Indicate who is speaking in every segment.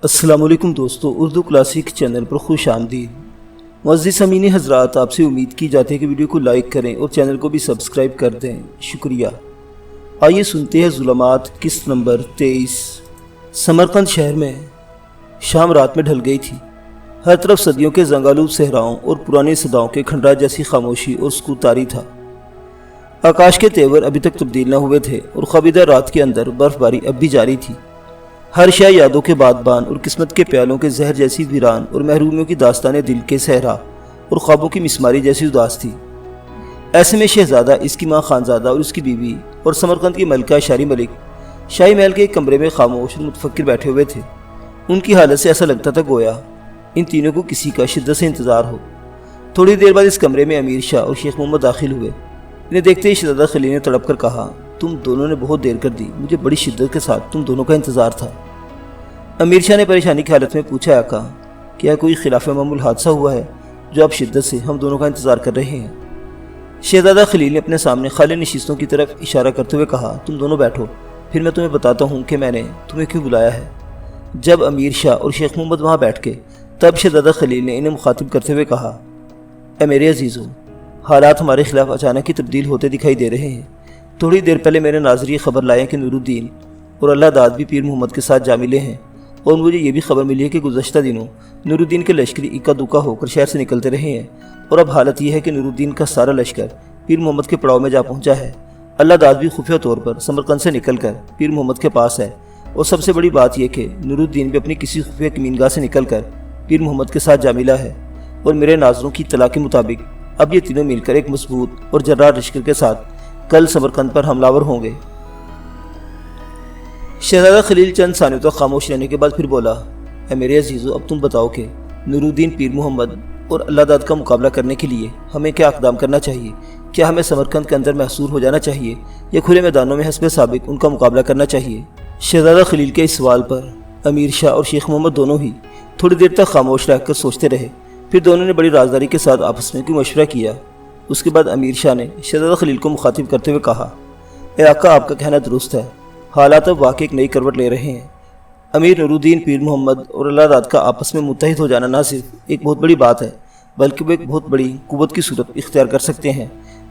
Speaker 1: السلام علیکم دوستو، اردو کلاسک چینل پر خوش آمدید۔ معزز سامعین حضرات، آپ سے امید کی جاتی ہے کہ ویڈیو کو لائک کریں اور چینل کو بھی سبسکرائب کر دیں، شکریہ۔ آئیے سنتے ہیں ظلمات قسط نمبر 23۔ سمرقند شہر میں شام رات میں ڈھل گئی تھی۔ ہر طرف صدیوں کے زنگالود صحراؤں اور پرانی صداؤں کے کھنڈرات جیسی خاموشی اور سکوت طاری تھا۔ آکاش کے تیور ابھی تک تبدیل نہ ہوئے تھے اور خوابیدہ رات کے اندر برف باری اب بھی جاری تھی۔ ہر شے یادوں کے بادبان اور قسمت کے پیالوں کے زہر جیسی ویران اور محرومیوں کی داستانیں دل کے صحرا اور خوابوں کی مسماری جیسی اداس تھی۔ ایسے میں شہزادہ، اس کی ماں خانزادہ اور اس کی بیوی اور سمرقند کی ملکہ شاری ملک شاہی محل کے ایک کمرے میں خاموش اور متفکر بیٹھے ہوئے تھے۔ ان کی حالت سے ایسا لگتا تھا گویا ان تینوں کو کسی کا شدت سے انتظار ہو۔ تھوڑی دیر بعد اس کمرے میں امیر شاہ اور شیخ محمد داخل ہوئے۔ انہیں دیکھتے ہی شہزادہ خلیل نے تڑپ کر کہا، تم دونوں نے بہت دیر کر دی، مجھے بڑی شدت کے ساتھ تم دونوں کا انتظار تھا۔ امیر شاہ نے پریشانی کی حالت میں پوچھا، آقا کیا کوئی خلاف معمول حادثہ ہوا ہے جو آپ شدت سے ہم دونوں کا انتظار کر رہے ہیں؟ شہزادہ خلیل نے اپنے سامنے خالی نشستوں کی طرف اشارہ کرتے ہوئے کہا، تم دونوں بیٹھو، پھر میں تمہیں بتاتا ہوں کہ میں نے تمہیں کیوں بلایا ہے۔ جب امیر شاہ اور شیخ محمد وہاں بیٹھ کے تب شہزادہ خلیل نے انہیں مخاطب کرتے ہوئے کہا، اے میرے عزیزو، حالات ہمارے خلاف اچانک ہی تبدیل ہوتے دکھائی دے رہے ہیں۔ تھوڑی دیر پہلے میرے ناظر یہ خبر لائے کہ نور الدین اور اللہ داد بھی پیر محمد کے ساتھ جا ملے ہیں، اور مجھے یہ بھی خبر ملی ہے کہ گزشتہ دنوں نور الدین کے لشکری اکا دکا ہو کر شہر سے نکلتے رہے ہیں، اور اب حالت یہ ہے کہ نور الدین کا سارا لشکر پیر محمد کے پڑاؤ میں جا پہنچا ہے۔ اللہ داد بھی خفیہ طور پر سمرقند سے نکل کر پیر محمد کے پاس ہے، اور سب سے بڑی بات یہ کہ نور الدین بھی اپنی کسی خفیہ کمینگاہ سے نکل کر پیر محمد کے ساتھ جا ملا ہے، اور میرے ناظروں کی اطلاع کے مطابق اب یہ تینوں مل کر ایک مضبوط اور جرار لشکر کے ساتھ کل سمرقند پر حملہ آور ہوں گے۔ شہزادہ خلیل چند ثانیوں تک خاموش رہنے کے بعد پھر بولا، اے میرے عزیزو، اب تم بتاؤ کہ نور الدین، پیر محمد اور اللہ داد کا مقابلہ کرنے کے لیے ہمیں کیا اقدام کرنا چاہیے؟ کیا ہمیں سمرقند کے اندر محصور ہو جانا چاہیے یا کھلے میدانوں میں حسب سابق ان کا مقابلہ کرنا چاہیے؟ شہزادہ خلیل کے اس سوال پر امیر شاہ اور شیخ محمد دونوں ہی تھوڑی دیر تک خاموش رہ کر سوچتے رہے۔ پھر دونوں نے بڑی رازداری کے ساتھ آپس میں کوئی مشورہ کیا۔ اس کے بعد امیر شاہ نے شہزادہ خلیل کو مخاطب کرتے ہوئے کہا، اے آقا، آپ کا کہنا درست ہے، حالات اب واقعی ایک نئی کروٹ لے رہے ہیں۔ امیر نور الدین، پیر محمد اور اللہ داد کا آپس میں متحد ہو جانا نہ صرف ایک بہت بڑی بات ہے بلکہ وہ ایک بہت بڑی قوت کی صورت اختیار کر سکتے ہیں۔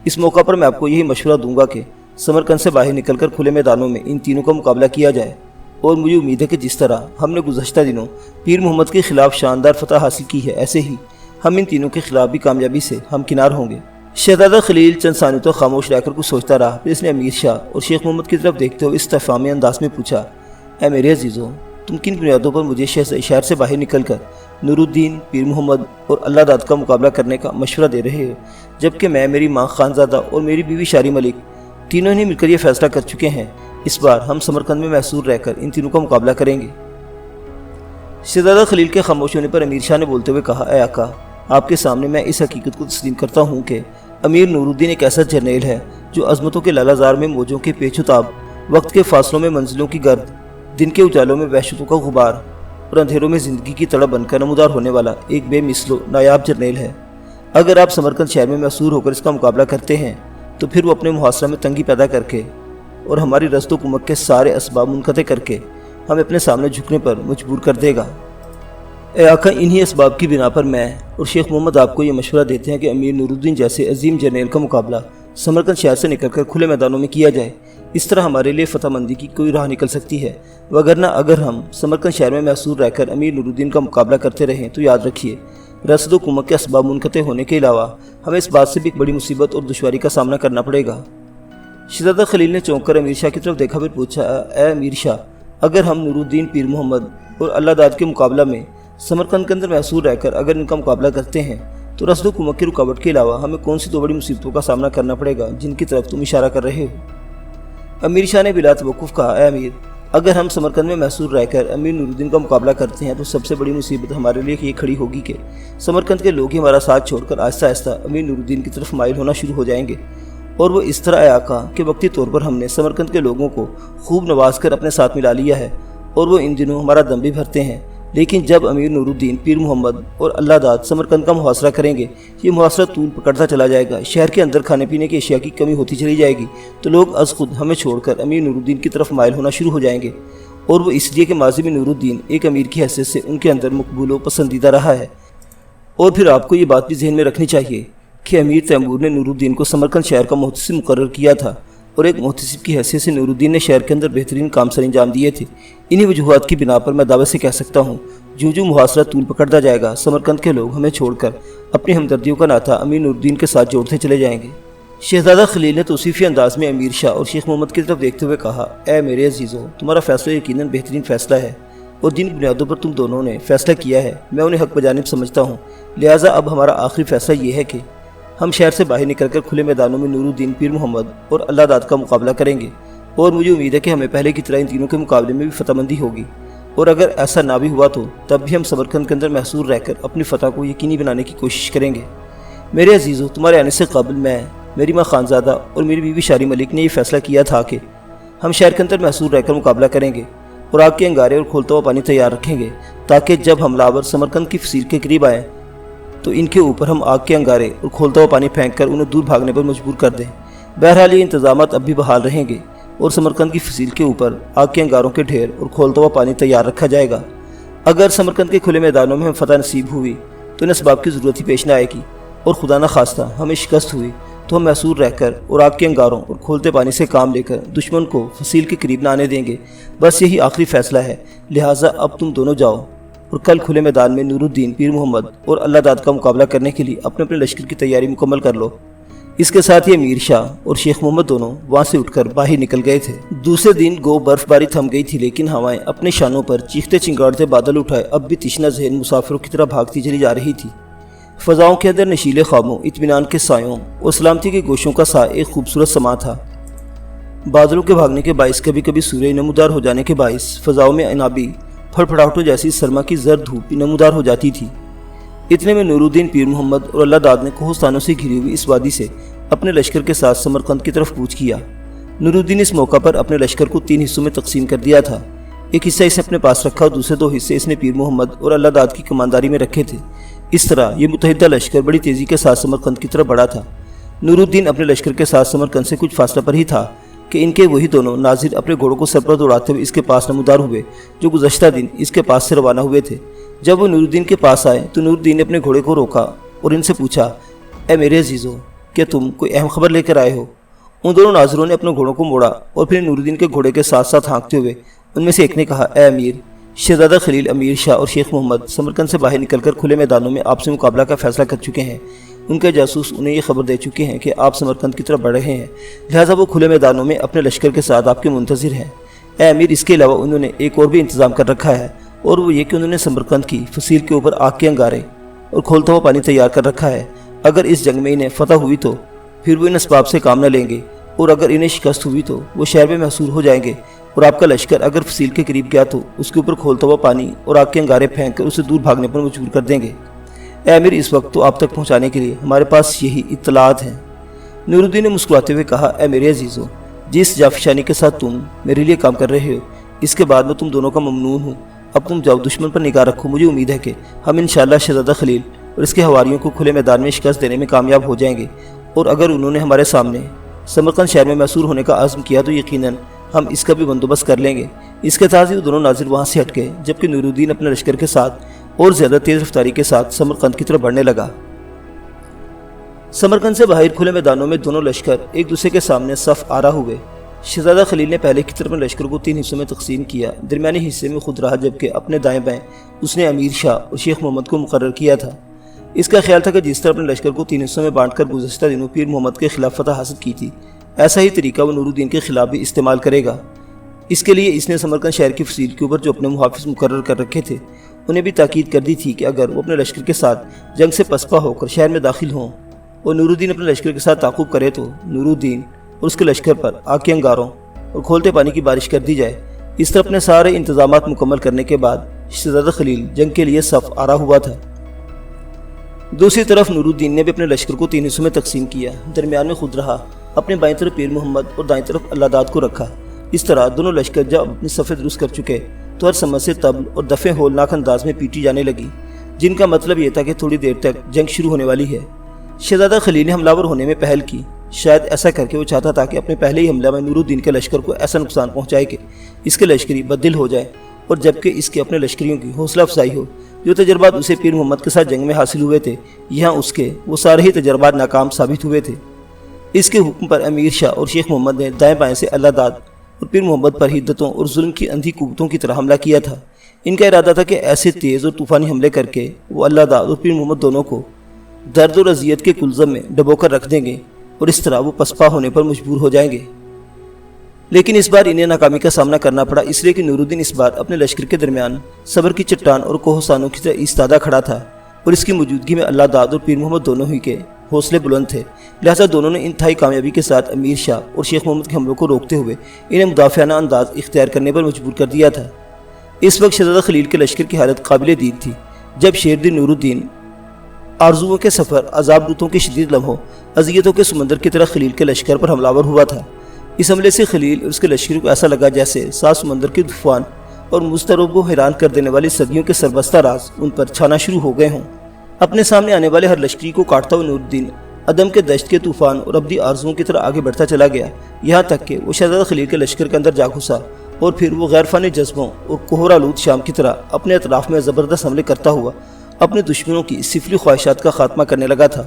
Speaker 1: اس موقع پر میں آپ کو یہی مشورہ دوں گا کہ سمرقند سے باہر نکل کر کھلے میدانوں میں ان تینوں کا مقابلہ کیا جائے، اور مجھے امید ہے کہ جس طرح ہم نے گزشتہ دنوں پیر محمد کے خلاف شاندار فتح حاصل کی ہے، ایسے ہی ہم ان تینوں کے خلاف بھی کامیابی سے ہمکنار ہوں گے۔ شہزادہ خلیل چند ثانیوں تک خاموش رہ کر کچھ سوچتا رہا، پھر اس نے امیر شاہ اور شیخ محمد کی طرف دیکھتے ہوئے استفہامی انداز میں پوچھا، اے میرے عزیزو، تم کن بنیادوں پر مجھے شہر سے باہر نکل کر نور الدین، پیر محمد اور اللہ داد کا مقابلہ کرنے کا مشورہ دے رہے ہو، جبکہ میں، میری ماں خانزادہ اور میری بیوی شاری ملک تینوں نے مل کر یہ فیصلہ کر چکے ہیں، اس بار ہم سمرقند میں محصور رہ کر ان تینوں کا مقابلہ کریں گے۔ شہزادہ خلیل کے خاموش ہونے پر امیر شاہ نے بولتے ہوئے کہا، اے آقا، آپ کے سامنے میں اس حقیقت کو تسلیم کرتا ہوں کہ امیر نور الدین ایک ایسا جرنیل ہے جو عظمتوں کے لالہ زار میں موجوں کے پیچ و تاب، وقت کے فاصلوں میں منزلوں کی گرد، دن کے اجالوں میں وحشتوں کا غبار اور اندھیروں میں زندگی کی تڑپ بن کر نمودار ہونے والا ایک بے مثل و نایاب جرنیل ہے۔ اگر آپ سمرقند شہر میں محصور ہو کر اس کا مقابلہ کرتے ہیں تو پھر وہ اپنے محاصرہ میں تنگی پیدا کر کے اور ہماری رزد و کمک کے سارے اسباب منقطع کر کے ہمیں اپنے سامنے جھکنے پر مجبور کر دے گا۔ اے آقا، انہی اسباب کی بنا پر میں اور شیخ محمد آپ کو یہ مشورہ دیتے ہیں کہ امیر نور الدین جیسے عظیم جرنیل کا مقابلہ سمرقند شہر سے نکل کر کھلے میدانوں میں کیا جائے۔ اس طرح ہمارے لیے فتح مندی کی کوئی راہ نکل سکتی ہے، وگرنہ اگر ہم سمرقند شہر میں محصور رہ کر امیر نور الدین کا مقابلہ کرتے رہیں تو یاد رکھیے، رسد و کمک کے اسباب منقطع ہونے کے علاوہ ہمیں اس بات سے بھی ایک بڑی مصیبت اور دشواری کا سامنا کرنا پڑے گا۔ شہزادہ خلیل نے چونک کر امیر شاہ کی طرف دیکھا، پھر پوچھا، اے امیر شاہ، اگر ہم نور الدین، پیر محمد اور اللہ داد کے مقابلہ میں سمرقند کے اندر محصور رہ کر اگر ان کا مقابلہ کرتے ہیں تو رسد و کمک کی رکاوٹ کے علاوہ ہمیں کون سی دو بڑی مصیبتوں کا سامنا کرنا پڑے گا جن کی طرف تم اشارہ کر رہے ہو؟ امیر شاہ نے بلا توقف کہا، اے امیر، اگر ہم سمرقند میں محصور رہ کر امیر نور الدین کا مقابلہ کرتے ہیں تو سب سے بڑی مصیبت ہمارے لیے یہ کھڑی ہوگی کہ سمرقند کے لوگ ہی ہمارا ساتھ چھوڑ کر آہستہ آہستہ امیر نور الدین کی طرف مائل ہونا شروع ہو جائیں گے، اور وہ اس طرح، اے آقا، کہ وقتی طور پر ہم نے سمرقند کے لوگوں کو خوب نواز کر اپنے ساتھ ملا لیا ہے اور وہ ان دنوں ہمارا دم بھی بھرتے ہیں، لیکن جب امیر نور الدین، پیر محمد اور اللہ داد سمرقند کا محاصرہ کریں گے، یہ محاصرہ طول پکڑتا چلا جائے گا، شہر کے اندر کھانے پینے کی اشیاء کی کمی ہوتی چلی جائے گی، تو لوگ از خود ہمیں چھوڑ کر امیر نور الدین کی طرف مائل ہونا شروع ہو جائیں گے، اور وہ اس لیے کہ ماضی میں نور الدین ایک امیر کی حیثیت سے ان کے اندر مقبول و پسندیدہ رہا ہے۔ اور پھر آپ کو یہ بات بھی ذہن میں رکھنی چاہیے کہ امیر تیمور نے نور الدین کو سمرقند شہر کا محتسب مقرر کیا تھا، اور ایک محتسب کی حیثیت سے نور الدین نے شہر کے اندر بہترین کام سر انجام دیے تھے۔ انہی وجوہات کی بنا پر میں دعوے سے کہہ سکتا ہوں، جو محاصرہ طول پکڑتا جائے گا، سمرقند کے لوگ ہمیں چھوڑ کر اپنی ہمدردیوں کا ناطہ امیر نور الدین کے ساتھ جوڑتے چلے جائیں گے۔ شہزادہ خلیل نے توصیفی انداز میں امیر شاہ اور شیخ محمد کی طرف دیکھتے ہوئے کہا، اے میرے عزیزو، تمہارا فیصلہ یقیناً بہترین فیصلہ ہے، اور جن بنیادوں پر تم دونوں نے فیصلہ کیا ہے میں انہیں حق بجانب سمجھتا ہوں۔ لہٰذا اب ہمارا آخری فیصلہ یہ ہے کہ ہم شہر سے باہر نکل کر کھلے میدانوں میں نور الدین پیر محمد اور اللہ داد کا مقابلہ کریں گے، اور مجھے امید ہے کہ ہمیں پہلے کی طرح ان تینوں کے مقابلے میں بھی فتح مندی ہوگی، اور اگر ایسا نہ بھی ہوا تو تب بھی ہم سمرقند کے اندر محصور رہ کر اپنی فتح کو یقینی بنانے کی کوشش کریں گے۔ میرے عزیزو، تمہارے آنے سے قبل میں، میری ماں خانزادہ اور میری بیوی شاری ملک نے یہ فیصلہ کیا تھا کہ ہم شہر کے اندر محصور رہ کر مقابلہ کریں گے، اور آگ کے انگارے اور کھولتا ہوا پانی تیار رکھیں گے، تاکہ جب حملہ آور سمرقند کی فصیل کے قریب آئیں تو ان کے اوپر ہم آگ کے انگارے اور کھولتا ہوا پانی پھینک کر انہیں دور بھاگنے پر مجبور کر دیں۔ بہرحال یہ انتظامات اب بھی بحال رہیں گے، اور سمرقند کی فصیل کے اوپر آگ کے انگاروں کے ڈھیر اور کھولتا ہوا پانی تیار رکھا جائے گا۔ اگر سمرقند کے کھلے میدانوں میں ہم فتح نصیب ہوئی تو ان اسباب کی ضرورت ہی پیش نہ آئے گی، اور خدا نہ خواستہ ہمیں شکست ہوئی تو ہم محصور رہ کر اور آگ کے انگاروں اور کھولتے پانی سے کام لے کر دشمن کو فصیل کے قریب نہ آنے دیں گے۔ بس یہی آخری فیصلہ ہے، لہٰذا اب تم دونوں جاؤ اور کل کھلے میدان میں نور الدین پیر محمد اور اللہ داد کا مقابلہ کرنے کے لیے اپنے اپنے لشکر کی تیاری مکمل کر لو۔ اس کے ساتھ ہی امیر شاہ اور شیخ محمد دونوں وہاں سے اٹھ کر باہر نکل گئے تھے۔ دوسرے دن گو برف باری تھم گئی تھی، لیکن ہوائیں اپنے شانوں پر چیختے چنگاڑتے بادل اٹھائے اب بھی تشنہ ذہن مسافروں کی طرح بھاگتی چلی جا رہی تھی۔ فضاؤں کے اندر نشیلے خوابوں، اطمینان کے سایوں اور سلامتی کے گوشوں کا سا ایک خوبصورت سما تھا۔ بادلوں کے بھاگنے کے باعث کبھی کبھی سورج نمودار ہو جانے کے باعث فضاؤں میں انابی پھڑپھڑاہٹوں جیسی سرما کی زرد دھوپ نمودار ہو جاتی تھی۔ اتنے میں نور الدین پیر محمد اور اللہ داد نے کوہستانوں سے گھری ہوئی اس وادی سے اپنے لشکر کے ساتھ سمرقند کی طرف کوچ کیا۔ نور الدین اس موقع پر اپنے لشکر کو 3 حصوں میں تقسیم کر دیا تھا۔ ایک حصہ اس نے اپنے پاس رکھا اور دوسرے 2 حصے اس نے پیر محمد اور اللہ داد کی کمانداری میں رکھے تھے۔ اس طرح یہ متحدہ لشکر بڑی تیزی کے ساتھ سمرقند کی طرف بڑھا تھا۔ نور الدین اپنے لشکر کے ساتھ سمرقند سے کچھ فاصلہ پر ہی تھا کہ ان کے وہی دونوں ناظر اپنے گھوڑوں کو سر پر دوڑاتے ہوئے اس کے پاس نمودار ہوئے جو گزشتہ دن اس کے پاس سے روانہ ہوئے تھے۔ جب وہ نور الدین کے پاس آئے تو نور الدین نے اپنے گھوڑے کو روکا اور ان سے پوچھا، اے میرے عزیزو، کیا تم کوئی اہم خبر لے کر آئے ہو؟ ان دونوں ناظروں نے اپنے گھوڑوں کو موڑا اور پھر نور الدین کے گھوڑے کے ساتھ ساتھ ہانکتے ہوئے ان میں سے ایک نے کہا، اے امیر، شہزادہ خلیل امیر شاہ اور شیخ محمد سمرقند سے باہر نکل کر کھلے میدانوں میں آپ سے مقابلہ کا فیصلہ کر چکے ہیں۔ ان کے جاسوس انہیں یہ خبر دے چکے ہیں کہ آپ سمرقند کی طرف بڑھ رہے ہیں، لہٰذا وہ کھلے میدانوں میں اپنے لشکر کے ساتھ آپ کے منتظر ہیں۔ اے امیر، اس کے علاوہ انہوں نے ایک اور بھی انتظام کر رکھا ہے، اور وہ یہ کہ انہوں نے سمرقند کی فصیل کے اوپر آگ کے انگارے اور کھولتا ہوا پانی تیار کر رکھا ہے۔ اگر اس جنگ میں انہیں فتح ہوئی تو پھر وہ ان اسباب سے کام نہ لیں گے، اور اگر انہیں شکست ہوئی تو وہ شہر میں محصور ہو جائیں گے، اور آپ کا لشکر اگر فصیل کے قریب گیا تو اس کے اوپر کھولتا ہوا پانی اور آگ کے انگارے پھینک کر اسے دور بھاگنے پر مجبور کر دیں گے۔ اے امیر، اس وقت تو آپ تک پہنچانے کے لیے ہمارے پاس یہی اطلاعات ہیں۔ نور الدین نے مسکراتے ہوئے کہا، اے میرے عزیزو، جس جافشانی کے ساتھ تم میرے لیے کام کر رہے ہو اس کے بعد میں تم دونوں کا ممنون ہوں۔ اب تم جاؤ، دشمن پر نگاہ رکھو۔ مجھے امید ہے کہ ہم انشاءاللہ شہزادہ خلیل اور اس کے حواریوں کو کھلے میدان میں شکست دینے میں کامیاب ہو جائیں گے، اور اگر انہوں نے ہمارے سامنے سمرقند شہر میں محصور ہونے کا عزم کیا تو یقیناً ہم اس کا بھی بندوبست کر لیں گے۔ اس کے ساتھ ہی وہ دونوں ناظر وہاں سے ہٹ گئے، جبکہ نور الدین اپنے لشکر کے ساتھ اور زیادہ تیز رفتاری کے ساتھ سمرقند کی طرف بڑھنے لگا۔ سمرقند سے باہر کھلے میدانوں میں دونوں لشکر ایک دوسرے کے سامنے صف آرا ہوئے۔ شہزادہ خلیل نے پہلے کی طرف اپنے لشکر کو 3 حصوں میں تقسیم کیا، درمیانی حصے میں خود رہا، جبکہ اپنے دائیں بائیں اس نے امیر شاہ اور شیخ محمد کو مقرر کیا تھا۔ اس کا خیال تھا کہ جس طرح اپنے لشکر کو 3 حصوں میں بانٹ کر گزشتہ دنوں پیر محمد کے خلاف فتح حاصل کی تھی، ایسا ہی طریقہ وہ نور الدین کے خلاف بھی استعمال کرے گا۔ اس کے لیے اس نے سمرقند شہر کی فصیل کے اوپر جو اپنے محافظ مقرر کر رکھے تھے انہیں بھی تاکید کر دی تھی کہ اگر وہ اپنے لشکر کے ساتھ جنگ سے پسپا ہو کر شہر میں داخل ہوں اور نور الدین اپنے لشکر کے ساتھ تعاقب کرے تو نور الدین اور اس کے لشکر پر آگ کے انگاروں اور کھولتے پانی کی بارش کر دی جائے۔ اس طرح اپنے سارے انتظامات مکمل کرنے کے بعد شہزادہ خلیل جنگ کے لیے صف آرا ہوا تھا۔ دوسری طرف نور الدین نے بھی اپنے لشکر کو 3 حصوں میں تقسیم کیا، درمیان میں خود رہا، اپنے بائیں طرف پیر محمد اور دائیں طرف اللہ داد کو رکھا۔ اس طرح دونوں لشکر جب اپنی صفیں درست کر چکے تو ہر سمت سے طبل اور دفیں ہولناک انداز میں پیٹی جانے لگی، جن کا مطلب یہ تھا کہ تھوڑی دیر تک جنگ شروع ہونے والی ہے۔ شہزادہ خلیل نے حملہ آور ہونے میں پہل کی شاید ایسا کر کے وہ چاہتا تھا کہ اپنے پہلے ہی حملہ میں نور الدین کے لشکر کو ایسا نقصان پہنچائے کہ اس کے لشکری بددل ہو جائے، اور جبکہ اس کے اپنے لشکریوں کی حوصلہ افزائی ہو۔ جو تجربات اسے پیر محمد کے ساتھ جنگ میں حاصل ہوئے تھے، یہاں اس کے وہ سارے ہی تجربات ناکام ثابت ہوئے تھے۔ اس کے حکم پر امیر شاہ اور شیخ محمد نے دائیں بائیں سے اللہ داد اور پیر محمد پر حدتوں اور ظلم کی اندھی قوتوں کی طرح حملہ کیا تھا۔ ان کا ارادہ تھا کہ ایسے تیز اور طوفانی حملے کر کے وہ اللہ داد اور پیر محمد دونوں کو درد اور اذیت کے کلزم میں ڈبو کر رکھ دیں گے، اور اس طرح وہ پسپا ہونے پر مجبور ہو جائیں گے۔ لیکن اس بار انہیں ناکامی کا سامنا کرنا پڑا، اس لیے کہ نور الدین اس بار اپنے لشکر کے درمیان صبر کی چٹان اور کوہسانوں کی طرح ایستادہ کھڑا تھا، اور اس کی موجودگی میں اللہ داد اور پیر محمد دونوں ہی کے حوصلے بلند تھے۔ لہٰذا دونوں نے انتہائی کامیابی کے ساتھ امیر شاہ اور شیخ محمد کے حملوں کو روکتے ہوئے انہیں مدافعانہ انداز اختیار کرنے پر مجبور کر دیا تھا۔ اس وقت شہزادہ خلیل کے لشکر کی حالت قابل دید تھی۔ جب شیردل نور الدین آرزوؤں کے سفر، عذاب روتوں کے شدید لمحوں، اذیتوں کے سمندر کی طرح خلیل کے لشکر پر حملہ آور ہوا تھا۔ اس حملے سے خلیل اور اس کے لشکر کو ایسا لگا جیسے سات سمندر کے طوفان اور مضطرب کو حیران کر دینے والی صدیوں کے سربستہ راز ان پر چھانا شروع ہو گئے ہوں۔ اپنے سامنے آنے والے ہر لشکری کو کاٹتا ہوا نور الدین عدم کے دشت کے طوفان اور ابدی آرزوؤں کی طرح آگے بڑھتا چلا گیا، یہاں تک کہ وہ شہزادہ خلیل کے لشکر کے اندر جا گھسا، اور پھر وہ غیر فانی جذبوں اور کوہر آلود شام کی طرح اپنے اطراف میں زبردست حملے کرتا ہوا اپنے دشمنوں کی سفلی خواہشات کا خاتمہ کرنے لگا تھا۔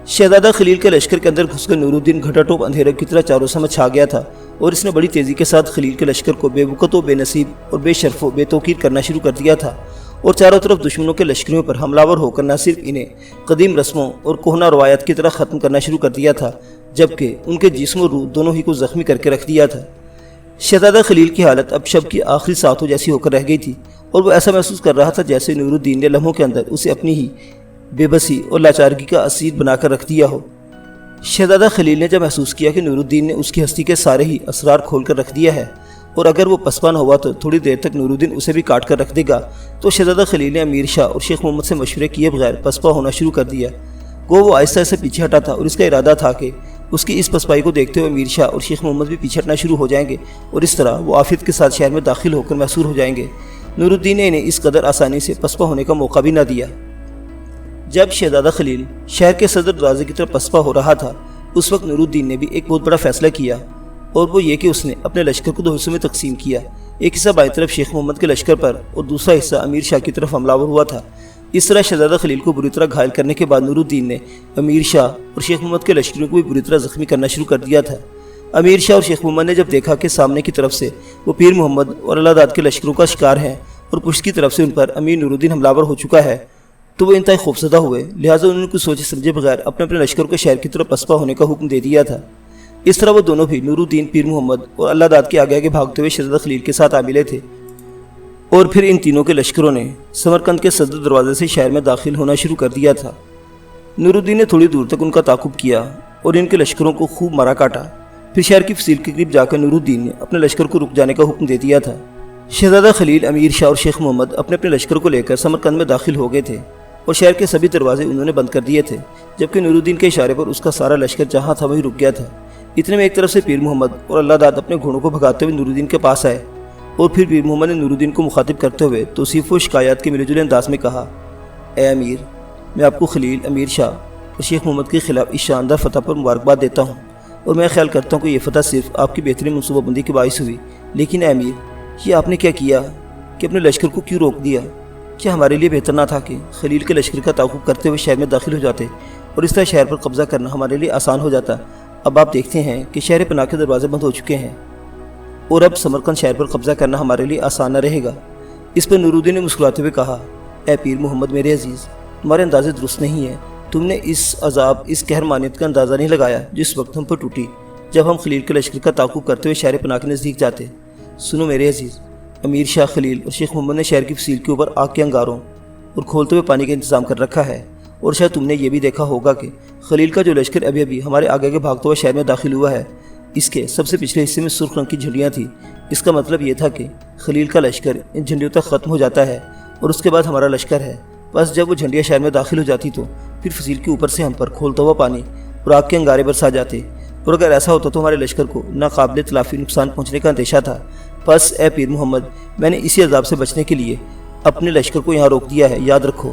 Speaker 1: شہزادہ خلیل کے لشکر کے اندر گھس کر نور الدین گھٹا ٹوپ اندھیرے کی طرح چاروں سمجھ چھا گیا تھا، اور اس نے بڑی تیزی کے ساتھ خلیل کے لشکر کو بے وقت و بے نصیب اور بے شرف و بے توقیر کرنا شروع کر دیا تھا، اور چاروں طرف دشمنوں کے لشکریوں پر حملہ آور ہو کر نہ صرف انہیں قدیم رسموں اور کہنہ روایات کی طرح ختم کرنا شروع کر دیا تھا، جبکہ ان کے جسم و روح دونوں ہی کو زخمی کر کے رکھ دیا تھا۔ شہزادہ خلیل کی حالت اب شب کی آخری ساعتوں جیسی ہو کر رہ گئی تھی، اور وہ ایسا محسوس کر رہا تھا جیسے نور الدین نے لمحوں کے اندر اسے اپنی ہی بے بسی اور لاچارگی کا اسیر بنا کر رکھ دیا ہو۔ شہزادہ خلیل نے جب محسوس کیا کہ نور الدین نے اس کی ہستی کے سارے ہی اسرار کھول کر رکھ دیا ہے، اور اگر وہ پسپا نہ ہوا تو تھوڑی دیر تک نور الدین اسے بھی کاٹ کر رکھ دے گا، تو شہزادہ خلیل نے امیر شاہ اور شیخ محمد سے مشورے کیے بغیر پسپا ہونا شروع کر دیا۔ وہ آہستہ آہستہ پیچھے ہٹا تھا، اور اس کا ارادہ تھا کہ اس کی اس پسپائی کو دیکھتے ہوئے امیر شاہ اور شیخ محمد بھی پیچھے ہٹنا شروع ہو جائیں گے، اور اس طرح وہ آفت کے ساتھ شہر میں داخل ہو کر محصور ہو جائیں گے۔ نور الدین نے انہیں اس قدر آسانی سے پسپا ہونے کا موقع بھی نہ دیا۔ جب شہزادہ خلیل شہر کے صدر دروازے کی طرف پسپا ہو رہا تھا، اس وقت نور الدین نے بھی ایک بہت بڑا فیصلہ کیا، اور وہ یہ کہ اس نے اپنے لشکر کو دو حصوں میں تقسیم کیا۔ ایک حصہ بائیں طرف شیخ محمد کے لشکر پر اور دوسرا حصہ امیر شاہ کی طرف حملہ آور ہوا تھا۔ اس طرح شہزادہ خلیل کو بری طرح گھائل کرنے کے بعد نور الدین نے امیر شاہ اور شیخ محمد کے لشکروں کو بھی بری طرح زخمی کرنا شروع کر دیا تھا۔ امیر شاہ اور شیخ محمد نے جب دیکھا کہ سامنے کی طرف سے وہ پیر محمد اور اللہ داد کے لشکروں کا شکار ہیں اور پشت کی طرف سے ان پر امیر نور الدین حملہ آور ہو چکا ہے، تو وہ انتہائی خوفزدہ ہوئے، لہٰذا انہوں نے کچھ سوچے سمجھے بغیر اپنے لشکر کو شہر کی طرف پسپا ہونے کا حکم دے دیا تھا۔ اس طرح وہ دونوں بھی نور الدین، پیر محمد اور اللہ داد کے آگے بھاگتے ہوئے شہزادہ خلیل کے ساتھ آ ملے تھے، اور پھر ان تینوں کے لشکروں نے سمرقند کے صدر دروازے سے شہر میں داخل ہونا شروع کر دیا تھا۔ نور الدین نے تھوڑی دور تک ان کا تعاقب کیا اور ان کے لشکروں کو خوب مارا کاٹا۔ پھر شہر کی فصیل کے قریب جا کر نور الدین نے اپنے لشکر کو رک جانے کا حکم دے دیا تھا۔ شہزادہ خلیل، امیر شاہ اور شیخ محمد اپنے لشکر کو لے کر سمرقند میں داخل ہو گئے تھے، اور شہر کے سبھی دروازے انہوں نے بند کر دیے تھے، جبکہ نور الدین کے اشارے پر اس کا سارا لشکر جہاں تھا وہیں رک گیا تھا۔ اتنے میں ایک طرف سے پیر محمد اور اللہ داد اپنے گھوڑوں کو بھگاتے ہوئے نور الدین کے پاس آئے، اور پھر پیر محمد نے نور الدین کو مخاطب کرتے ہوئے توصیف و شکایات کے ملے جلے انداز میں کہا: اے امیر، میں آپ کو خلیل، امیر شاہ اور شیخ محمد کے خلاف اس شاندار فتح پر مبارکباد دیتا ہوں، اور میں خیال کرتا ہوں کہ یہ فتح صرف آپ کی بہترین منصوبہ بندی کے باعث ہوئی۔ لیکن اے امیر، یہ آپ نے کیا کیا کہ اپنے لشکر کو کیوں روک دیا؟ کیا ہمارے لیے بہتر نہ تھا کہ خلیل کے لشکر کا تعاقب کرتے ہوئے شہر میں داخل ہو جاتے، اور اس طرح شہر پر قبضہ کرنا ہمارے لیے آسان ہو جاتا؟ اب آپ دیکھتے ہیں کہ شہر پناہ کے دروازے بند ہو چکے ہیں، اور اب سمرقند شہر پر قبضہ کرنا ہمارے لیے آسان نہ رہے گا۔ اس پر نور الدین نے مسکراتے ہوئے کہا: اے پیر محمد میرے عزیز، تمہارے اندازے درست نہیں ہیں۔ تم نے اس عذاب، اس قہرمانیت کا اندازہ نہیں لگایا جس وقت ہم پر ٹوٹی، جب ہم خلیل کے لشکر کا تعاقب کرتے ہوئے شہر پناہ کے نزدیک جاتے۔ سنو میرے عزیز، امیر شاہ، خلیل اور شیخ محمد نے شہر کی فصیل کے اوپر آگ کے انگاروں اور کھولتے ہوئے پانی کا انتظام کر رکھا ہے، اور شاید تم نے یہ بھی دیکھا ہوگا کہ خلیل کا جو لشکر ابھی ہمارے آگے بھاگتے ہوئے شہر میں داخل ہوا ہے، اس کے سب سے پچھلے حصے میں سرخ رنگ کی جھنڈیاں تھیں۔ اس کا مطلب یہ تھا کہ خلیل کا لشکر ان جھنڈیوں تک ختم ہو جاتا ہے، اور اس کے بعد ہمارا لشکر ہے۔ بس جب وہ جھنڈیاں شہر میں داخل ہو جاتی تو پھر فصیل کے اوپر سے ہم پر کھولتا ہوا پانی اور آگ کے انگارے برسا جاتے، اور اگر ایسا ہوتا تو ہمارے لشکر کو ناقابل تلافی نقصان پہنچنے کا اندیشہ تھا۔ بس اے پیر محمد، میں نے اسی عذاب سے بچنے کے لیے اپنے لشکر کو یہاں روک دیا ہے، یاد رکھو۔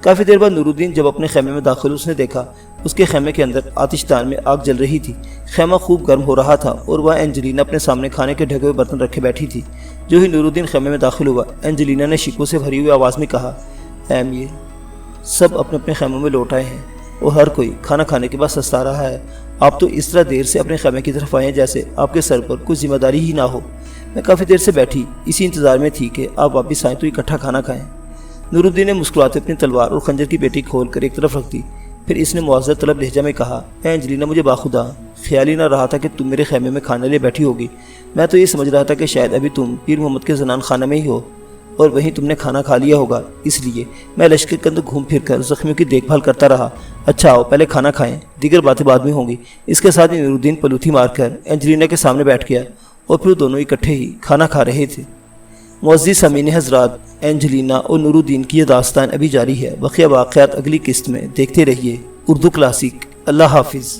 Speaker 1: کافی دیر بعد نورالدین جب اپنے خیمے میں داخل اس نے دیکھا اس کے خیمے کے اندر آتش دان میں آگ جل رہی تھی۔ خیمہ خوب گرم ہو رہا تھا اور وہاں اینجلینا اپنے سامنے کھانے کے ڈھکے ہوئے برتن رکھے بیٹھی تھی۔ جو ہی نورالدین خیمے میں داخل ہوا، اینجلینا نے شکوے سے بھری ہوئی آواز میں کہا، اے امیر، سب اپنے اپنے خیموں میں لوٹ آئے ہیں اور ہر کوئی کھانا کھانے کے بعد سستا رہا ہے۔ آپ تو اس طرح دیر سے اپنے خیمے کی طرف آئے ہیں جیسے آپ کے سر پر کوئی ذمہ داری ہی نہ ہو۔ میں کافی دیر سے بیٹھی اسی انتظار میں تھی کہ آپ واپس آئیں تو اکٹھا کھانا کھائیں۔ نورالدین نے مسکراتے اپنی تلوار اور خنجر کی پیٹی کھول کر ایک طرف رکھ دی، پھر اس نے معذر طلب لہجہ میں کہا، اے اینجلینا، مجھے باخدا خیال ہی نہ رہا تھا کہ تم میرے خیمے میں کھانے لے بیٹھی ہوگی۔ میں تو یہ سمجھ رہا تھا کہ شاید ابھی تم پیر محمد کے زنان خانہ میں ہی ہو اور وہیں تم نے کھانا کھا لیا ہوگا، اس لیے میں لشکر کے اندر گھوم پھر کر زخمیوں کی دیکھ بھال کرتا رہا۔ اچھا آؤ پہلے کھانا کھائیں، دیگر باتیں بعد میں ہوں گی۔ اس کے ساتھ ہی نورالدین پلوتھی مار کر اینجلینا کے سامنے بیٹھ گیا اور پھر دونوں اکٹھے ہی کھانا کھا رہے تھے۔ معزز سامعین حضرات، اینجلینا اور نورالدین کی یہ داستان ابھی جاری ہے۔ بقیہ واقعات اگلی قسط میں دیکھتے رہیے اردو کلاسک۔ اللہ حافظ۔